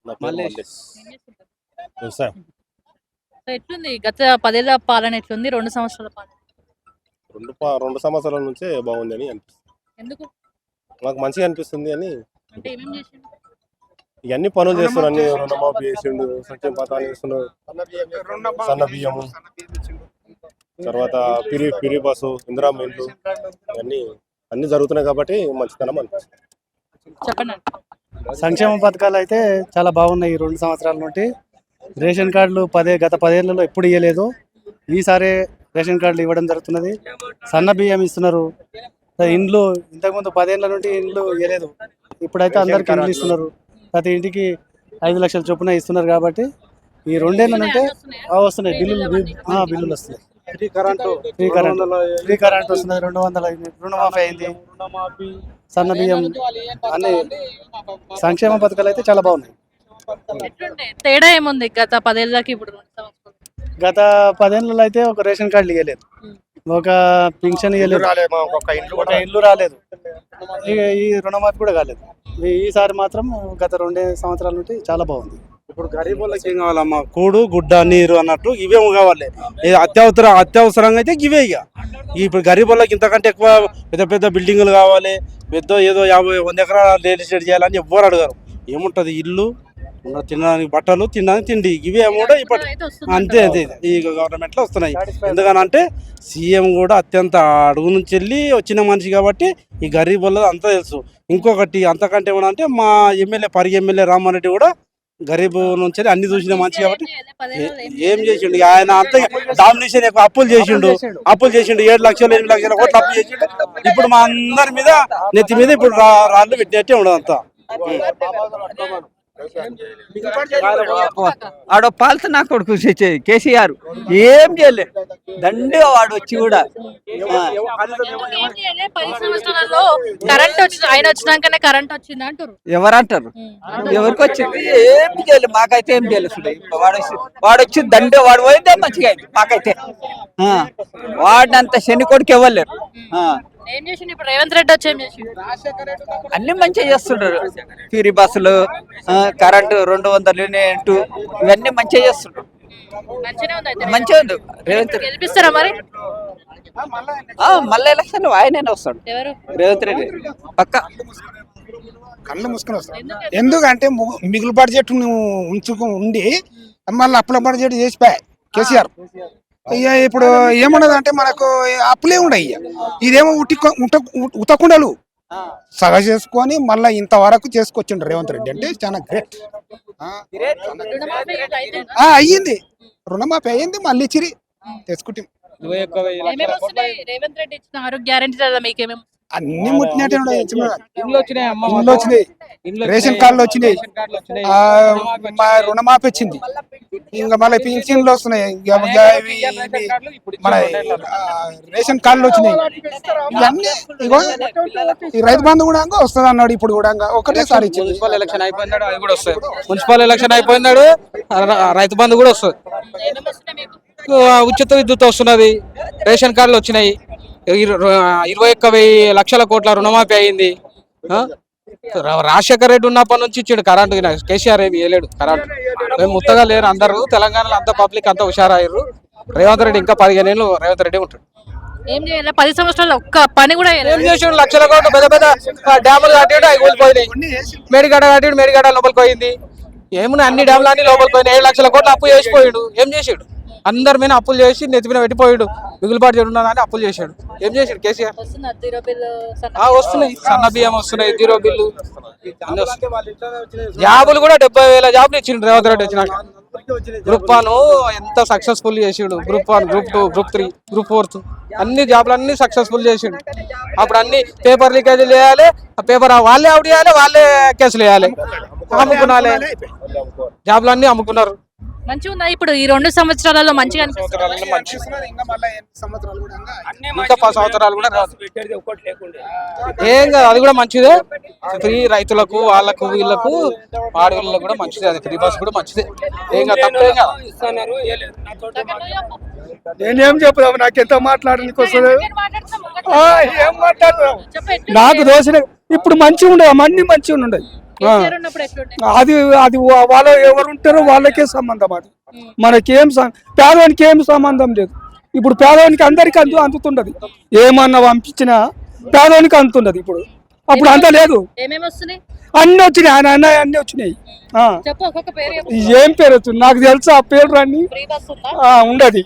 నా పేరు మల్లేష్. మల్లేష్. ఏం చేస్తుంటారు? వ్యవసాయం. సో ఎట్లుంది గత 10 ఏళ్ల పాలన ఎట్లుంది? 2 సంవత్సరాల పాలన రెండు సంవత్సరాల నుంచే బాగుంది అని అనిపిస్తుంది. ఎందుకు? మాకు మంచిగా అనిపిస్తుంది అని. అంటే ఏమేం చేసిండు? ఇవన్నీ పనులు చేస్తున్నారు, అన్ని రుణమాఫీ చేసిండు, సంక్షేమ పథకాలు చేస్తున్నాడు, సన్న బియ్యము, తర్వాత పిరి బస్సు, ఇందిరామ్మ ఇల్లు, అన్ని జరుగుతున్నాయి కాబట్టి మంచితనం అనిపిస్తుంది. చెప్పండి. సంక్షేమ పథకాలు అయితే చాలా బాగున్నాయి. ఈ 2 సంవత్సరాల నుండి రేషన్ కార్డులు గత 10 ఏళ్లలో ఎప్పుడు ఇవ్వలేదు. ఈసారి రేషన్ కార్డులు ఇవ్వడం జరుగుతున్నది. సన్న బియ్యం ఇస్తున్నారు. ఇండ్లు ఇంతకుముందు 10 ఏళ్ల నుండి ఇండ్లు ఇవ్వలేదు. ఇప్పుడైతే అందరికి ఇండ్లు ఇస్తున్నారు. ప్రతి ఇంటికి 5 లక్షల చొప్పున ఇస్తున్నారు. కాబట్టి ఈ 2 ఏళ్ల నుండి వస్తున్నాయి బిల్లులు వస్తున్నాయి. ఫ్రీ కరెంట్ వస్తున్నది. 200 రుణమాఫీ అయింది. సన్న బియ్యం అన్ని సంక్షేమ పథకాలు అయితే చాలా బాగున్నాయి. ఎట్లుండే తేడా ఏముంది గత 10 ఏళ్ళకి ఇప్పుడు 2 సంవత్సరాలు? గత 10 ఏళ్ళలో అయితే ఒక రేషన్ కార్డులు ఇవ్వలేదు, ఒక పింఛన్ ఇవ్వలేదు, ఒక ఇల్లు రాలేదు, ఈ రుణమాఫీ కూడా కాలేదు. ఈసారి మాత్రం గత 2 సంవత్సరాల నుండి చాలా బాగుంది. ఇప్పుడు గరీబ్ వాళ్ళకి ఏం కావాలమ్మా? కూడు, గుడ్డ, నీరు అన్నట్టు ఇవే కావాలి. అత్యవసరంగా అయితే ఇవే. ఇప్పుడు గరీబ్ వాళ్ళకి ఇంతకంటే ఎక్కువ పెద్ద పెద్ద బిల్డింగులు కావాలి, పెద్ద ఏదో 50-100 ఎకరాల రియల్ ఎస్టేట్ చేయాలని ఎవ్వరు అడగారు. ఏముంటది? ఇల్లు, తినడానికి బట్టలు, తినడానికి తిండి, ఇవే కూడా ఇప్పుడు అంతే ఈ గవర్నమెంట్ లో వస్తున్నాయి. ఎందుకనంటే సీఎం కూడా అత్యంత అడుగు నుంచి వెళ్ళి వచ్చిన మనిషి కాబట్టి ఈ గరీబ్ వాళ్ళది అంతా తెలుసు. ఇంకొకటి అంతకంటే ఏమన్నా మా ఎమ్మెల్యే రామారెడ్డి కూడా గరీబ్ నుంచి అన్ని చూసిన మనిషి కాబట్టి ఏం చేసిండు ఆయన? అంత డామినేషన్ అప్పులు చేసిండు 7 లక్షలు 8 లక్షల కోట్లు అప్పు చేసిండు. ఇప్పుడు మా అందరి మీద నెత్తి మీద ఇప్పుడు రాళ్ళు పెట్టినట్టే ఉండదు అంతా. ఆడో పాలత నా కొడుకు కేసీఆర్ ఏం చేయలే. దండిగా వాడు వచ్చి కూడా 10 సంవత్సరాలలో కరెంట్ వచ్చింది. ఆయన వచ్చినాకనే కరెంట్ వచ్చింది అంటారు. ఎవరంటారు? ఎవరికి వచ్చింది? ఏం చేయలేదు. మాకైతే ఏం చేయలేదు. వాడు వచ్చి దండే వాడు పోయిందే మంచిగా అయింది మాకైతే. వాడినంత శని కొడుకు ఇవ్వలేరు. ఏం చేసిండు ఇప్పుడు రేవంత్ రెడ్డి వచ్చి? ఏం చేసిండు? అన్ని మంచిగా చేస్తుంటారు. ఫ్రీ బస్సులు, కరెంటు 200 యూనిట్, ఇవన్నీ మంచిగా చేస్తుంటారు. మంచిగా ఉంది. రేవంత్ రెడ్డి గెలిపిస్తారా మరి? మళ్ళీ ఎలక్షన్ ఆయననే వస్తాడు. ఎవరు? రేవంత్ రెడ్డి పక్క. కళ్ళు మూసుకొని వస్తాడు. ఎందుకంటే మిగులు బడ్జెట్ ఉండి మళ్ళీ అప్పుల బడ్జెట్ చేసిపోయాయి కేసీఆర్. ఇప్పుడు ఏమున్నది అంటే మనకు అప్పులే ఉండయి. ఇదేమో ఉతకుండలు సగ చేసుకొని మళ్ళీ ఇంతవరకు చేసుకొచ్చిండు రేవంత్ రెడ్డి. అంటే చాలా గ్రేట్. అయ్యింది, రుణమాఫీ అయ్యింది, మళ్ళీ ఇచ్చిరి తెచ్చుకుంటాం. రేవంత్ రెడ్డి ఇచ్చిన ఆరోగ్య గ్యారెంటీ మీకేమేమి? అన్ని ముట్టినట్టే ఇండ్లు వచ్చినాయి, రేషన్ కార్డులు వచ్చినాయి, రుణమాఫీ వచ్చింది, ఇంకా మళ్ళీ పింఛన్లు వస్తున్నాయి, మన రేషన్ కార్డులు వచ్చినాయి. ఇవన్నీ ఇగో ఈ రైతు బంధు కూడా వస్తుంది అన్నాడు. ఇప్పుడు కూడా ఒకటేసారి ఇచ్చింది. మున్సిపల్ ఎలక్షన్ అయిపోయినాడు, అది కూడా వస్తుంది. మున్సిపల్ ఎలక్షన్ అయిపోయినాడు, రైతు బంధు కూడా వస్తుంది. ఉచిత విద్యుత్ వస్తున్నది, రేషన్ కార్డులు వచ్చినాయి, 21,000 లక్షల కోట్ల రుణమాఫీ అయింది. రాజశేఖర రెడ్డి ఉన్నప్పటి నుంచి ఇచ్చాడు కరెంటు. కేసీఆర్ ఏమి వేయలేడు కరెంటు. మేము ముత్తగా లేరు. అందరూ తెలంగాణలో అంతా పబ్లిక్ అంతా హుషారయ్యారు. రేవంత్ రెడ్డి ఇంకా 15 ఏళ్ళు రేవంత్ రెడ్డి ఉంటాడు. ఏం చేయాలి? 10 సంవత్సరాలు ఒక్క పని కూడా ఏం చేసాడు? లక్షల కోట్లు పెద్ద పెద్ద డ్యాములు కట్టాడు, అవి కూలిపోయినాయి. మేడిగడ్డ కట్టాడు, మేడిగడ్డ లోపలికి పోయింది. ఏమున్నా అన్ని డ్యాములు అన్ని లోపలికి పోయినాయి. 7 లక్షల కోట్లు అప్పు చేసిపోయాడు. ఏం చేసాడు? అందరి మీద అప్పులు చేసి నెత్తి మీద పెట్టిపోయాడు. మిగులుబాటు చేయడం అప్పులు చేశాడు. ఏం చేశాడు కేసీఆర్? వస్తున్నాయి, సన్న బియ్యం వస్తున్నాయి, జీరో బిల్లు, జాబులు కూడా 70,000 జాబులు ఇచ్చిండు రేవంత్ రెడ్డి వచ్చినాక. గ్రూప్ 1 ఎంత సక్సెస్ఫుల్ చేసిండు. గ్రూప్ 1, గ్రూప్ 2, గ్రూప్ 3, గ్రూప్ 4 అన్ని జాబులు అన్ని సక్సెస్ఫుల్ చేసిండు. అప్పుడు అన్ని పేపర్ లీకేజీలు చేయాలి, ఆ పేపర్ వాళ్ళే అవుట్ చేయాలి, వాళ్ళే కేసులు వేయాలి, అమ్ముకున్నాలే. జాబులు అన్ని అమ్ముకున్నారు. మంచిగా ఉందా ఇప్పుడు ఈ 2 సంవత్సరాలలో? మంచిగా ఇంకా 10 సంవత్సరాలు కూడా రాదు. ఏం కాదు, అది కూడా మంచిదే. ఫ్రీ రైతులకు, వాళ్ళకు, వీళ్ళకు, ఆడవాళ్ళకు కూడా మంచిదే. అది ఫ్రీ బస్ కూడా మంచిదే. ఏం కాదు, తప్పేం కాదు. నేనేం చెప్తావు? నాకెంత మాట్లాడడానికి వస్తుంది? ఏం మాట్లాడతావు? నాకు దోశ ఇప్పుడు మంచిగా ఉండవు, అన్నీ మంచిగా ఉండవు. కేసీఆర్ ఉన్నప్పుడు ఎట్లుండే అది అది వాళ్ళ ఎవరు ఉంటారో వాళ్ళకే సంబంధం అది. మనకేం పేదవానికి ఏం సంబంధం లేదు. ఇప్పుడు పేదవానికి అందరికి అందుతుండదు. ఏమన్నా పంపించినా పేదవానికి అందుతుండదు. ఇప్పుడు అప్పుడు అంత లేదు. ఏమేమి వస్తున్నాయి అన్ని వచ్చినాయి, ఆయన అన్న అన్ని వచ్చినాయి. చెప్పు ఒక్కొక్క పేరు చెప్పు. ఏం పేరు వచ్చింది నాకు తెలుసు. ఆ పేరు అన్ని ఫ్రీ బస్ ఉందా ఉండదు.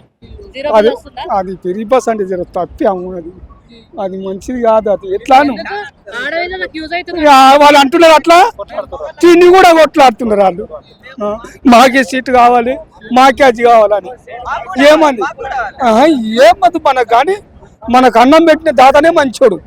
జీరో అది బస్ వస్తుందా అది ఫ్రీ బస్ అంటే జర తప్పి ఉన్నది. అది మంచిది కాదు. అది ఎట్లాను ఆడవాళ్ళకి యూజ్ అవుతుంది వాళ్ళు అంటున్నారు అట్లా, తిని కూడా కొట్లాడుతున్నారు వాళ్ళు. మాకే సీట్ కావాలి, మాకే అది కావాలని. ఏమంది ఏమది మనకు కానీ మనకు అన్నం పెట్టిన దాదానే మంచోడు.